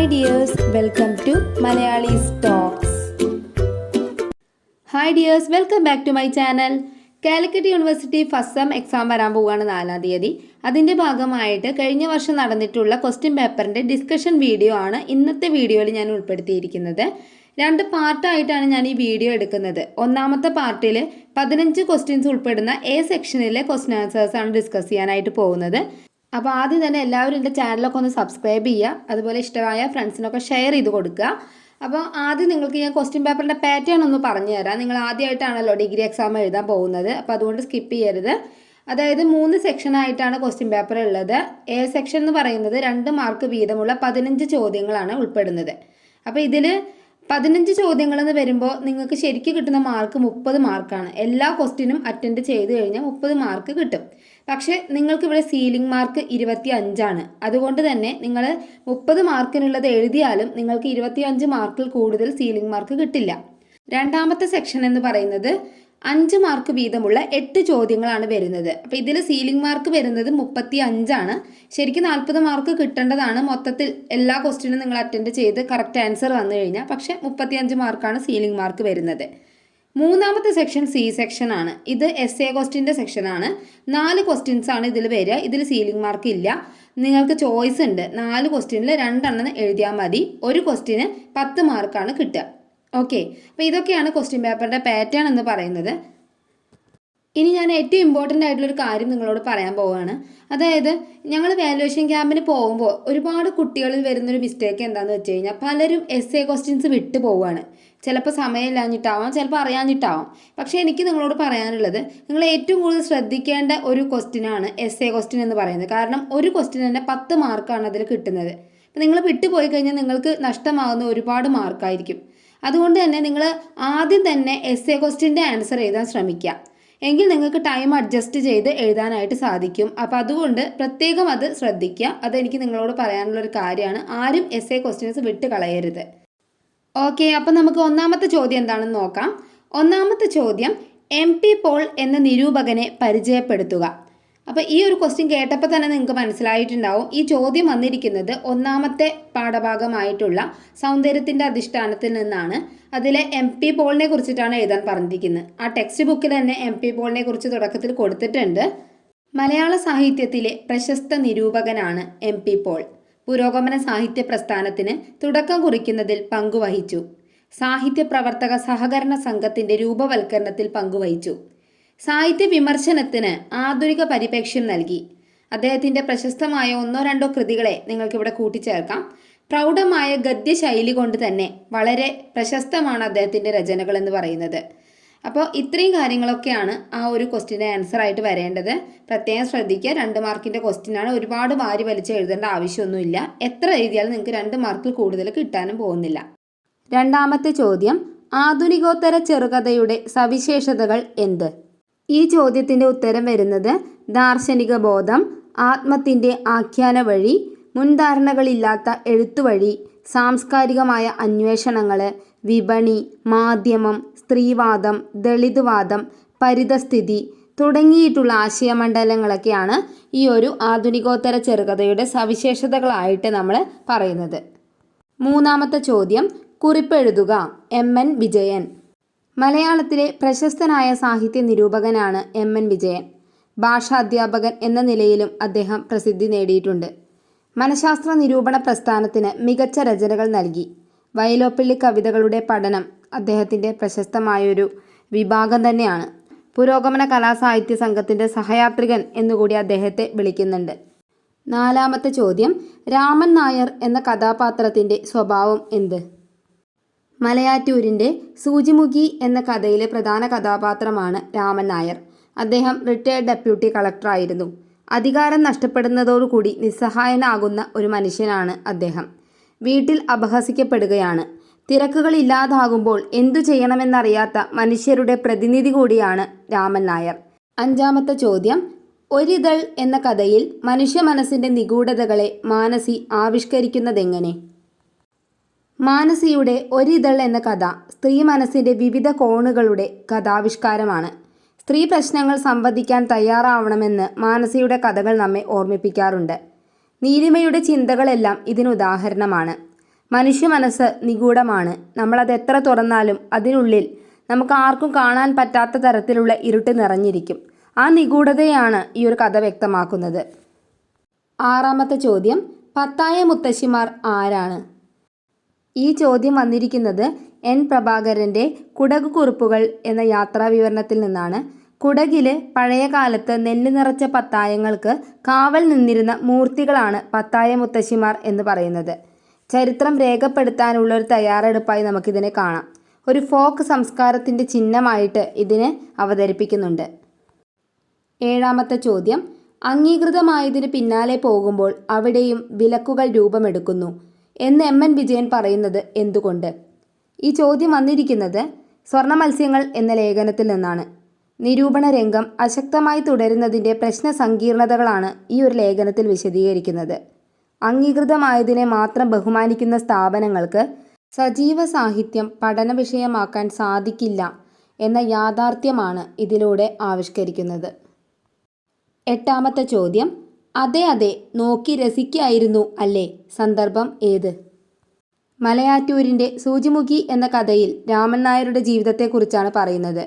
Hi dears, welcome to Malayali's Talks. Hi dears, welcome back to my channel. Calicut university first sem exam വരാൻ പോവുകയാണ് 4-ാം തീയതി. അതിൻ്റെ ഭാഗമായിട്ട് കഴിഞ്ഞ വർഷം നടന്നിട്ടുള്ള ക്വസ്റ്റ്യൻ പേപ്പറിൻ്റെ ഡിസ്കഷൻ വീഡിയോ ആണ് ഇന്നത്തെ വീഡിയോയിൽ ഞാൻ ഉൾപ്പെടുത്തിയിരിക്കുന്നത്. 2 പാർട്ടായിട്ടാണ് ഞാൻ ഈ വീഡിയോ എടുക്കുന്നത്. ഒന്നാമത്തെ പാർട്ടിൽ 15 ക്വസ്റ്റ്യൻസ് ഉൾപ്പെടുന്ന എ സെക്ഷനിലെ ക്വസ്റ്റ്യൻ ആൻസേഴ്സ് ആണ് ഡിസ്കസ് ചെയ്യാനായിട്ട് പോകുന്നത്. അപ്പോൾ ആദ്യം തന്നെ എല്ലാവരും എൻ്റെ ചാനലൊക്കെ ഒന്ന് സബ്സ്ക്രൈബ് ചെയ്യുക, അതുപോലെ ഇഷ്ടമായ ഫ്രണ്ട്സിനൊക്കെ ഷെയർ ചെയ്ത് കൊടുക്കുക. അപ്പോൾ ആദ്യം നിങ്ങൾക്ക് ഞാൻ ക്വസ്റ്റ്യൻ പേപ്പറിൻ്റെ പാറ്റേൺ ഒന്ന് പറഞ്ഞു തരാം. നിങ്ങൾ ആദ്യമായിട്ടാണല്ലോ ഡിഗ്രി എക്സാം എഴുതാൻ പോകുന്നത്, അപ്പോൾ അതുകൊണ്ട് സ്കിപ്പ് ചെയ്യരുത്. അതായത് 3 സെക്ഷനായിട്ടാണ് ക്വസ്റ്റ്യൻ പേപ്പർ ഉള്ളത്. എ സെക്ഷൻ എന്ന് പറയുന്നത് 2 മാർക്ക് വീതമുള്ള 15 ചോദ്യങ്ങളാണ് ഉൾപ്പെടുന്നത്. അപ്പോൾ ഇതിൽ 15 ചോദ്യങ്ങളെന്ന് വരുമ്പോൾ നിങ്ങൾക്ക് ശരിക്കും കിട്ടുന്ന മാർക്ക് 30 മാർക്കാണ്. എല്ലാ ക്വസ്റ്റ്യനും അറ്റൻഡ് ചെയ്ത് കഴിഞ്ഞാൽ 30 മാർക്ക് കിട്ടും. പക്ഷേ നിങ്ങൾക്കിവിടെ സീലിംഗ് മാർക്ക് 25ആണ്. അതുകൊണ്ട് തന്നെ നിങ്ങൾ 30 മാർക്കിനുള്ളത് എഴുതിയാലും നിങ്ങൾക്ക് 25 മാർക്കിൽ കൂടുതൽ സീലിംഗ് മാർക്ക് കിട്ടില്ല. രണ്ടാമത്തെ സെക്ഷൻ എന്ന് പറയുന്നത് 5 മാർക്ക് വീതമുള്ള 8 ചോദ്യങ്ങളാണ് വരുന്നത്. അപ്പോൾ ഇതിൽ സീലിംഗ് മാർക്ക് വരുന്നത് 35ആണ്. ശരിക്കും 40 മാർക്ക് കിട്ടേണ്ടതാണ് മൊത്തത്തിൽ എല്ലാ ക്വസ്റ്റ്യനും നിങ്ങൾ അറ്റൻഡ് ചെയ്ത് കറക്റ്റ് ആൻസർ വന്നു കഴിഞ്ഞാൽ. പക്ഷേ 35 മാർക്കാണ് സീലിംഗ് മാർക്ക് വരുന്നത്. മൂന്നാമത്തെ സെക്ഷൻ സി സെക്ഷൻ ആണ്. ഇത് എസ് എ ക്വസ്റ്റ്യൻ്റെ സെക്ഷനാണ്. 4 ക്വസ്റ്റ്യൻസ് ആണ് ഇതിൽ വരിക. ഇതിൽ സീലിംഗ് മാർക്ക് ഇല്ല. നിങ്ങൾക്ക് ചോയ്സ് ഉണ്ട്. 4 ക്വസ്റ്റ്യനിൽ 2 എഴുതിയാൽ മതി. ഒരു ക്വസ്റ്റ്യന് 10 മാർക്കാണ് കിട്ടുക. ഓക്കെ, അപ്പോൾ ഇതൊക്കെയാണ് ക്വസ്റ്റ്യൻ പേപ്പറിൻ്റെ പാറ്റേൺ എന്ന് പറയുന്നത്. ഇനി ഞാൻ ഏറ്റവും ഇമ്പോർട്ടൻ്റ് ആയിട്ടുള്ളൊരു കാര്യം നിങ്ങളോട് പറയാൻ പോവുകയാണ്. അതായത് ഞങ്ങൾ വാല്യുവേഷൻ ക്യാമ്പിന് പോകുമ്പോൾ ഒരുപാട് കുട്ടികളിൽ വരുന്നൊരു മിസ്റ്റേക്ക് എന്താണെന്ന് വെച്ച് കഴിഞ്ഞാൽ പലരും എസ് എ ക്വസ്റ്റ്യൻസ് വിട്ടു പോവുകയാണ്. ചിലപ്പോൾ സമയമില്ലാഞ്ഞിട്ടാവാം, ചിലപ്പോൾ അറിയാഞ്ഞിട്ടാവാം. പക്ഷേ എനിക്ക് നിങ്ങളോട് പറയാനുള്ളത്, നിങ്ങൾ ഏറ്റവും കൂടുതൽ ശ്രദ്ധിക്കേണ്ട ഒരു ക്വസ്റ്റ്യനാണ് എസ് എ ക്വസ്റ്റ്യൻ എന്ന് പറയുന്നത്. കാരണം ഒരു ക്വസ്റ്റ്യൻ തന്നെ 10 മാർക്കാണ് അതിൽ കിട്ടുന്നത്. അപ്പോൾ നിങ്ങൾ വിട്ടുപോയി കഴിഞ്ഞാൽ നിങ്ങൾക്ക് നഷ്ടമാകുന്ന ഒരുപാട് മാർക്കായിരിക്കും. അതുകൊണ്ട് തന്നെ നിങ്ങൾ ആദ്യം തന്നെ എസ് എ ക്വസ്റ്റ്യൻ്റെ ആൻസർ എഴുതാൻ ശ്രമിക്കുക. എങ്കിൽ നിങ്ങൾക്ക് ടൈം അഡ്ജസ്റ്റ് ചെയ്ത് എഴുതാനായിട്ട് സാധിക്കും. അപ്പോൾ അതുകൊണ്ട് പ്രത്യേകം അത് ശ്രദ്ധിക്കുക. അതെനിക്ക് നിങ്ങളോട് പറയാനുള്ളൊരു കാര്യമാണ്. ആരും എസ് എ ക്വസ്റ്റ്യൻസ് വിട്ട് കളയരുത്. ഓക്കെ, അപ്പോൾ നമുക്ക് ഒന്നാമത്തെ ചോദ്യം എന്താണെന്ന് നോക്കാം. ഒന്നാമത്തെ ചോദ്യം, MP പോൾ എന്ന നിരൂപകനെ പരിചയപ്പെടുത്തുക. അപ്പോൾ ഈ ഒരു ക്വസ്റ്റ്യൻ കേട്ടപ്പോൾ തന്നെ നിങ്ങൾക്ക് മനസ്സിലായിട്ടുണ്ടാവും. ഈ ചോദ്യം വന്നിരിക്കുന്നത് ഒന്നാമത്തെ പാഠഭാഗമായിട്ടുള്ള സൗന്ദര്യത്തിൻ്റെ അധിഷ്ഠാനത്തിൽ നിന്നാണ്. അതിൽ MP പോളിനെ കുറിച്ചിട്ടാണ് എഴുതാൻ പറഞ്ഞിരിക്കുന്നത്. ആ ടെക്സ്റ്റ് ബുക്കിൽ തന്നെ MP പോളിനെ കുറിച്ച് തുടക്കത്തിൽ കൊടുത്തിട്ടുണ്ട്. മലയാള സാഹിത്യത്തിലെ പ്രശസ്ത നിരൂപകനാണ് MP പോൾ. പുരോഗമന സാഹിത്യ പ്രസ്ഥാനത്തിന് തുടക്കം കുറിക്കുന്നതിൽ പങ്കുവഹിച്ചു. സാഹിത്യ പ്രവർത്തക സഹകരണ സംഘത്തിൻ്റെ രൂപവൽക്കരണത്തിൽ പങ്കുവഹിച്ചു. സാഹിത്യ വിമർശനത്തിന് ആധുനിക പരിപ്രേക്ഷ്യം നൽകി. അദ്ദേഹത്തിൻ്റെ പ്രശസ്തമായ 1-2 കൃതികളെ നിങ്ങൾക്കിവിടെ കൂട്ടിച്ചേർക്കാം. പ്രൗഢമായ ഗദ്യശൈലി കൊണ്ട് തന്നെ വളരെ പ്രശസ്തമാണ് അദ്ദേഹത്തിൻ്റെ രചനകൾ എന്ന് പറയുന്നത്. അപ്പോൾ ഇത്രയും കാര്യങ്ങളൊക്കെയാണ് ആ ഒരു ക്വസ്റ്റ്യൻ്റെ ആൻസർ ആയിട്ട് വരേണ്ടത്. പ്രത്യേകം ശ്രദ്ധിക്കുക. 2 മാർക്കിൻ്റെ ക്വസ്റ്റ്യനാണ്. ഒരുപാട് വാരി വലിച്ച് എഴുതേണ്ട ആവശ്യമൊന്നുമില്ല. എത്ര എഴുതിയാലും നിങ്ങൾക്ക് 2 മാർക്കിൽ കൂടുതൽ കിട്ടാനും പോകുന്നില്ല. രണ്ടാമത്തെ ചോദ്യം, ആധുനികോത്തര ചെറുകഥയുടെ സവിശേഷതകൾ എന്ത്? ഈ ചോദ്യത്തിൻ്റെ ഉത്തരം വരുന്നത് ദാർശനിക ബോധം, ആത്മത്തിൻ്റെ ആഖ്യാന വഴി, മുൻധാരണകളില്ലാത്ത എഴുത്തുവഴി, സാംസ്കാരികമായ അന്വേഷണങ്ങൾ, വിപണി, മാധ്യമം, സ്ത്രീവാദം, ദളിത്വാദം, പരിതസ്ഥിതി തുടങ്ങിയിട്ടുള്ള ആശയമണ്ഡലങ്ങളൊക്കെയാണ് ഈ ഒരു ആധുനികോത്തര ചെറുകഥയുടെ സവിശേഷതകളായിട്ട് നമ്മൾ പറയുന്നത്. മൂന്നാമത്തെ ചോദ്യം, കുറിപ്പെഴുതുക. MN വിജയൻ. മലയാളത്തിലെ പ്രശസ്തനായ സാഹിത്യ നിരൂപകനാണ് MN വിജയൻ. ഭാഷാധ്യാപകൻ എന്ന നിലയിലും അദ്ദേഹം പ്രസിദ്ധി നേടിയിട്ടുണ്ട്. മനഃശാസ്ത്ര നിരൂപണ പ്രസ്ഥാനത്തിന് മികച്ച രചനകൾ നൽകി. വയലോപ്പിള്ളി കവിതകളുടെ പഠനം അദ്ദേഹത്തിൻ്റെ പ്രശസ്തമായൊരു വിഭാഗം തന്നെയാണ്. പുരോഗമന കലാസാഹിത്യ സംഘത്തിൻ്റെ സഹയാത്രികൻ എന്നുകൂടി അദ്ദേഹത്തെ വിളിക്കുന്നുണ്ട്. നാലാമത്തെ ചോദ്യം, രാമൻ നായർ എന്ന കഥാപാത്രത്തിൻ്റെ സ്വഭാവം എന്ത്? മലയാറ്റൂരിൻ്റെ സൂചിമുഖി എന്ന കഥയിലെ പ്രധാന കഥാപാത്രമാണ് രാമൻ നായർ. അദ്ദേഹം റിട്ടയർഡ് ഡെപ്യൂട്ടി കളക്ടറായിരുന്നു. അധികാരം നഷ്ടപ്പെടുന്നതോടുകൂടി നിസ്സഹായനാകുന്ന ഒരു മനുഷ്യനാണ് അദ്ദേഹം. വീട്ടിൽ അപഹസിക്കപ്പെടുകയാണ്. തിരക്കുകൾ ഇല്ലാതാകുമ്പോൾ എന്തു ചെയ്യണമെന്നറിയാത്ത മനുഷ്യരുടെ പ്രതിനിധി കൂടിയാണ് രാമൻ നായർ. അഞ്ചാമത്തെ ചോദ്യം, ഒരിതൾ എന്ന കഥയിൽ മനുഷ്യ മനസ്സിൻ്റെ നിഗൂഢതകളെ മാനസി ആവിഷ്കരിക്കുന്നതെങ്ങനെ? മാനസിയുടെ ഒരിതൾ എന്ന കഥ സ്ത്രീ മനസ്സിൻ്റെ വിവിധ കോണുകളുടെ കഥാവിഷ്കാരമാണ്. സ്ത്രീ പ്രശ്നങ്ങൾ സംവദിക്കാൻ തയ്യാറാവണമെന്ന് മാനസിയുടെ കഥകൾ നമ്മെ ഓർമ്മിപ്പിക്കാറുണ്ട്. നീലിമയുടെ ചിന്തകളെല്ലാം ഇതിനുദാഹരണമാണ്. മനുഷ്യ മനസ്സ് നിഗൂഢമാണ്. നമ്മളത് എത്ര തുറന്നാലും അതിനുള്ളിൽ നമുക്ക് ആർക്കും കാണാൻ പറ്റാത്ത തരത്തിലുള്ള ഇരുട്ട് നിറഞ്ഞിരിക്കും. ആ നിഗൂഢതയാണ് ഈ ഒരു കഥ വ്യക്തമാക്കുന്നത്. ആറാമത്തെ ചോദ്യം, പത്തായ മുത്തശ്ശിമാർ ആരാണ്? ഈ ചോദ്യം വന്നിരിക്കുന്നത് എൻ പ്രഭാകരൻ്റെ കുടകുകുറിപ്പുകൾ എന്ന യാത്രാവിവരണത്തിൽ നിന്നാണ്. കുടകില് പഴയ കാലത്ത് നെല്ല് നിറച്ച പത്തായങ്ങൾക്ക് കാവൽ നിന്നിരുന്ന മൂർത്തികളാണ് പത്തായ മുത്തശ്ശിമാർ എന്ന് പറയുന്നത്. ചരിത്രം രേഖപ്പെടുത്താനുള്ള ഒരു തയ്യാറെടുപ്പായി നമുക്കിതിനെ കാണാം. ഒരു ഫോക്ക് സംസ്കാരത്തിൻ്റെ ചിഹ്നമായിട്ട് ഇതിനെ അവതരിപ്പിക്കുന്നുണ്ട്. ഏഴാമത്തെ ചോദ്യം, അംഗീകൃതമായതിന് പിന്നാലെ പോകുമ്പോൾ അവിടെയും വിലക്കുകൾ രൂപമെടുക്കുന്നു എന്ന് എം.എൻ. വിജയൻ പറയുന്നത് എന്തുകൊണ്ട്? ഈ ചോദ്യം വന്നിരിക്കുന്നത് സ്വർണ്ണ മത്സ്യങ്ങൾ എന്ന ലേഖനത്തിൽ നിന്നാണ്. നിരൂപണ രംഗം അശക്തമായി തുടരുന്നതിൻ്റെ പ്രശ്ന സങ്കീർണതകളാണ് ഈ ഒരു ലേഖനത്തിൽ വിശദീകരിക്കുന്നത്. അംഗീകൃതമായതിനെ മാത്രം ബഹുമാനിക്കുന്ന സ്ഥാപനങ്ങൾക്ക് സജീവ സാഹിത്യം പഠന വിഷയമാക്കാൻ സാധിക്കില്ല എന്ന യാഥാർത്ഥ്യമാണ് ഇതിലൂടെ ആവിഷ്കരിക്കുന്നത്. എട്ടാമത്തെ ചോദ്യം, അതെ അതെ നോക്കി രസിക്കായിരുന്നു അല്ലേ, സന്ദർഭം ഏത്? മലയാറ്റൂരിൻ്റെ സൂചിമുഖി എന്ന കഥയിൽ രാമൻ നായരുടെ ജീവിതത്തെക്കുറിച്ചാണ് പറയുന്നത്.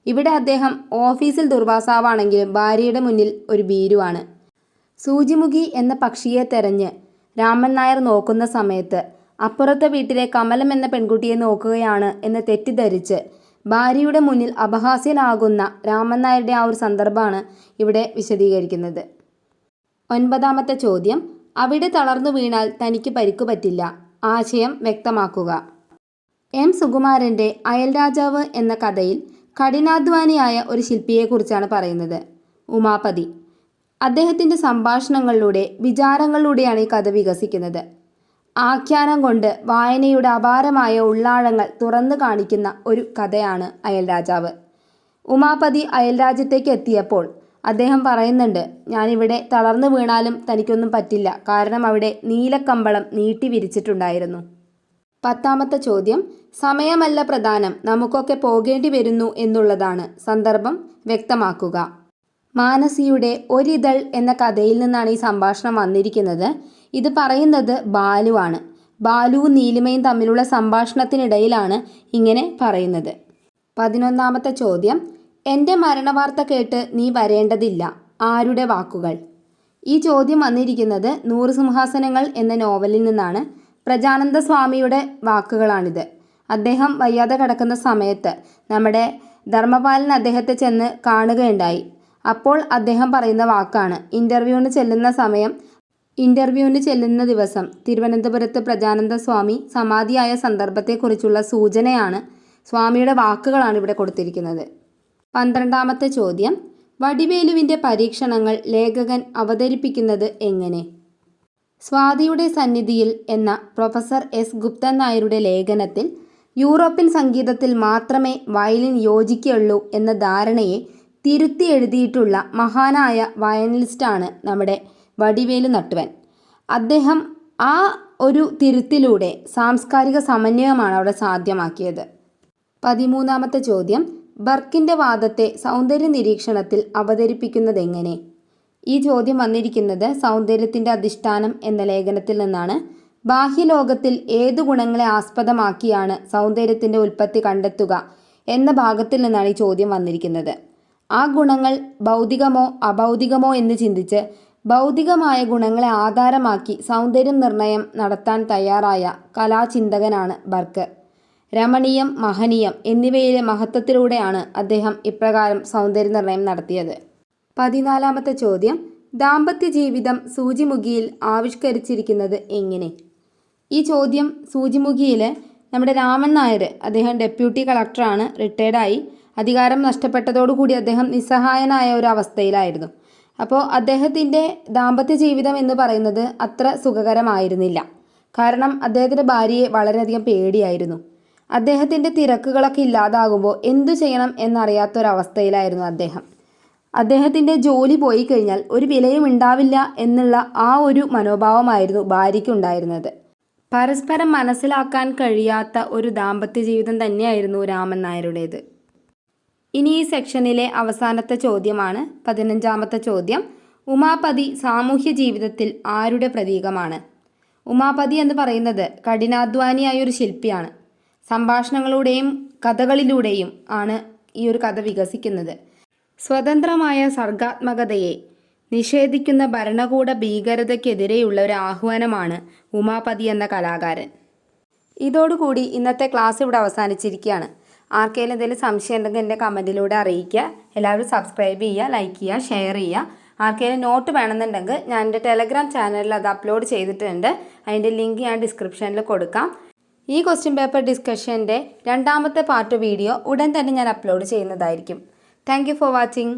ഇവിടെ അദ്ദേഹം ഓഫീസിൽ ദുർവാസാവാണെങ്കിലും ഭാര്യയുടെ മുന്നിൽ ഒരു ഭീരുവാണ്. സൂചിമുഖി എന്ന പക്ഷിയെ തെരഞ്ഞ് രാമൻ നായർ നോക്കുന്ന സമയത്ത് അപ്പുറത്തെ വീട്ടിലെ കമലം എന്ന പെൺകുട്ടിയെ നോക്കുകയാണ് എന്ന് തെറ്റിദ്ധരിച്ച് ഭാര്യയുടെ മുന്നിൽ അപഹാസ്യനാകുന്ന രാമൻ നായരുടെ ആ ഒരു സന്ദർഭമാണ് ഇവിടെ വിശദീകരിക്കുന്നത്. ഒൻപതാമത്തെ ചോദ്യം, അവിടെ തളർന്നു വീണാൽ തനിക്ക് പരിക്കു പറ്റില്ല, ആശയം വ്യക്തമാക്കുക. എം സുകുമാരൻ്റെ അയൽരാജാവ് എന്ന കഥയിൽ കഠിനാധ്വാനിയായ ഒരു ശില്പിയെക്കുറിച്ചാണ് പറയുന്നത്, ഉമാപതി. അദ്ദേഹത്തിൻ്റെ സംഭാഷണങ്ങളിലൂടെ വിചാരങ്ങളിലൂടെയാണ് ഈ കഥ വികസിക്കുന്നത്. ആഖ്യാനം കൊണ്ട് വായനയുടെ അപാരമായ ഉള്ളാഴങ്ങൾ തുറന്നു കാണിക്കുന്ന ഒരു കഥയാണ് അയൽരാജാവ്. ഉമാപതി അയൽരാജ്യത്തേക്ക് എത്തിയപ്പോൾ അദ്ദേഹം പറയുന്നുണ്ട്, ഞാനിവിടെ തളർന്നു വീണാലും തനിക്കൊന്നും പറ്റില്ല, കാരണം അവിടെ നീലക്കമ്പളം നീട്ടി വിരിച്ചിട്ടുണ്ടായിരുന്നു. പത്താമത്തെ ചോദ്യം, സമയമല്ല പ്രധാനം, നമുക്കൊക്കെ പോകേണ്ടി വരുന്നു എന്നുള്ളതാണ്, സന്ദർഭം വ്യക്തമാക്കുക. മാനസിയുടെ ഒരിതൾ എന്ന കഥയിൽ നിന്നാണ് ഈ സംഭാഷണം വന്നിരിക്കുന്നത്. ഇത് പറയുന്നത് ബാലുവാണ്. ബാലുവും നീലിമയും തമ്മിലുള്ള സംഭാഷണത്തിനിടയിലാണ് ഇങ്ങനെ പറയുന്നത്. 11ാമത്തെ ചോദ്യം, എൻ്റെ മരണവാർത്ത കേട്ട് നീ വരേണ്ടതില്ല, ആരുടെ വാക്കുകൾ? ഈ ചോദ്യം വന്നിരിക്കുന്നത് 100 സിംഹാസനങ്ങൾ എന്ന നോവലിൽ നിന്നാണ്. പ്രജാനന്ദ സ്വാമിയുടെ വാക്കുകളാണിത്. അദ്ദേഹം വയ്യാതെ കിടക്കുന്ന സമയത്ത് നമ്മുടെ ധർമ്മപാലൻ അദ്ദേഹത്തെ ചെന്ന് കാണുകയുണ്ടായി. അപ്പോൾ അദ്ദേഹം പറയുന്ന വാക്കാണ്, ഇൻ്റർവ്യൂവിന് ചെല്ലുന്ന ദിവസം തിരുവനന്തപുരത്ത് പ്രജാനന്ദ സ്വാമി സമാധിയായ സന്ദർഭത്തെക്കുറിച്ചുള്ള സൂചനയാണ്, സ്വാമിയുടെ വാക്കുകളാണ് ഇവിടെ കൊടുത്തിരിക്കുന്നത്. 12ാമത്തെ ചോദ്യം, വടിവേലുവിൻ്റെ പരീക്ഷണങ്ങൾ ലേഖകൻ അവതരിപ്പിക്കുന്നത് എങ്ങനെ? സ്വാതിയുടെ സന്നിധിയിൽ എന്ന പ്രൊഫസർ എസ് ഗുപ്തൻ നായരുടെ ലേഖനത്തിൽ യൂറോപ്യൻ സംഗീതത്തിൽ മാത്രമേ വയലിൻ യോജിക്കുകയുള്ളൂ എന്ന ധാരണയെ തിരുത്തി എഴുതിയിട്ടുള്ള മഹാനായ വയലിനിസ്റ്റാണ് നമ്മുടെ വടിവേലു നട്ടുവൻ. അദ്ദേഹം ആ ഒരു തിരുത്തിലൂടെ സാംസ്കാരിക സമന്വയമാണ് അവിടെ സാധ്യമാക്കിയത്. 13ാമത്തെ ചോദ്യം, ബർക്കിൻ്റെ വാദത്തെ സൗന്ദര്യ നിരീക്ഷണത്തിൽ അവതരിപ്പിക്കുന്നതെങ്ങനെ? ഈ ചോദ്യം വന്നിരിക്കുന്നത് സൗന്ദര്യത്തിൻ്റെ അധിഷ്ഠാനം എന്ന ലേഖനത്തിൽ നിന്നാണ്. ബാഹ്യലോകത്തിൽ ഏതു ഗുണങ്ങളെ ആസ്പദമാക്കിയാണ് സൗന്ദര്യത്തിൻ്റെ ഉൽപ്പത്തി കണ്ടെത്തുക എന്ന ഭാഗത്തിൽ നിന്നാണ് ഈ ചോദ്യം വന്നിരിക്കുന്നത്. ആ ഗുണങ്ങൾ ഭൗതികമോ അഭൗതികമോ എന്ന് ചിന്തിച്ച് ഭൗതികമായ ഗുണങ്ങളെ ആധാരമാക്കി സൗന്ദര്യം നിർണയം നടത്താൻ തയ്യാറായ കലാചിന്തകനാണ് ബർക്ക്. രമണീയം, മഹനീയം എന്നിവയിലെ മഹത്വത്തിലൂടെയാണ് അദ്ദേഹം ഇപ്രകാരം സൗന്ദര്യ നിർണയം നടത്തിയത്. 14ാമത്തെ ചോദ്യം, ദാമ്പത്യ ജീവിതം സൂചിമുഖിയിൽ ആവിഷ്കരിച്ചിരിക്കുന്നത് എങ്ങനെ? ഈ ചോദ്യം സൂചിമുഖിയിൽ നമ്മുടെ രാമൻ നായർ, അദ്ദേഹം ഡെപ്യൂട്ടി കളക്ടറാണ്, റിട്ടയർഡായി. അധികാരം നഷ്ടപ്പെട്ടതോടുകൂടി അദ്ദേഹം നിസ്സഹായനായ ഒരു അവസ്ഥയിലായിരുന്നു. അപ്പോൾ അദ്ദേഹത്തിൻ്റെ ദാമ്പത്യ ജീവിതം എന്ന് പറയുന്നത് അത്ര സുഖകരമായിരുന്നില്ല. കാരണം അദ്ദേഹത്തിൻ്റെ ഭാര്യയെ വളരെയധികം പേടിയായിരുന്നു. അദ്ദേഹത്തിൻ്റെ തിരക്കുകളൊക്കെ ഇല്ലാതാകുമ്പോൾ എന്തു ചെയ്യണം എന്നറിയാത്തൊരവസ്ഥയിലായിരുന്നു അദ്ദേഹം. അദ്ദേഹത്തിൻ്റെ ജോലി പോയി കഴിഞ്ഞാൽ ഒരു വിലയും ഉണ്ടാവില്ല എന്നുള്ള ആ ഒരു മനോഭാവമായിരുന്നു ഭാര്യയ്ക്കുണ്ടായിരുന്നത്. പരസ്പരം മനസ്സിലാക്കാൻ കഴിയാത്ത ഒരു ദാമ്പത്യ ജീവിതം തന്നെയായിരുന്നു രാമൻ നായരുടേത്. ഇനി ഈ സെക്ഷനിലെ അവസാനത്തെ ചോദ്യമാണ് 15ാമത്തെ ചോദ്യം, ഉമാപതി സാമൂഹ്യ ജീവിതത്തിൽ ആരുടെ പ്രതീകമാണ്? ഉമാപതി എന്ന് പറയുന്നത് കഠിനാധ്വാനിയായ ഒരു ശില്പിയാണ്. സംഭാഷണങ്ങളുടെയും കഥകളിലൂടെയും ആണ് ഈ ഒരു കഥ വികസിക്കുന്നത്. സ്വതന്ത്രമായ സർഗാത്മകതയെ നിഷേധിക്കുന്ന ഭരണകൂട ഭീകരതയ്ക്കെതിരെയുള്ള ഒരു ആഹ്വാനമാണ് ഉമാപതി എന്ന കലാകാരൻ. ഇതോടുകൂടി ഇന്നത്തെ ക്ലാസ് ഇവിടെ അവസാനിച്ചിരിക്കുകയാണ്. ആർക്കെങ്കിലും എന്തെങ്കിലും സംശയം ഉണ്ടെങ്കിൽ എൻ്റെ കമൻറ്റിലൂടെ അറിയിക്കുക. എല്ലാവരും സബ്സ്ക്രൈബ് ചെയ്യുക, ലൈക്ക് ചെയ്യുക, ഷെയർ ചെയ്യുക. ആർക്കെങ്കിലും നോട്ട് വേണമെന്നുണ്ടെങ്കിൽ ഞാൻ എൻ്റെ ടെലഗ്രാം ചാനലിൽ അത് അപ്ലോഡ് ചെയ്തിട്ടുണ്ട്. അതിൻ്റെ ലിങ്ക് ഞാൻ ഡിസ്ക്രിപ്ഷനിൽ കൊടുക്കാം. ഈ ക്വസ്റ്റ്യൻ പേപ്പർ ഡിസ്കഷൻ്റെ രണ്ടാമത്തെ പാർട്ട് വീഡിയോ ഉടൻ തന്നെ ഞാൻ അപ്ലോഡ് ചെയ്യുന്നതായിരിക്കും. Thank you for watching.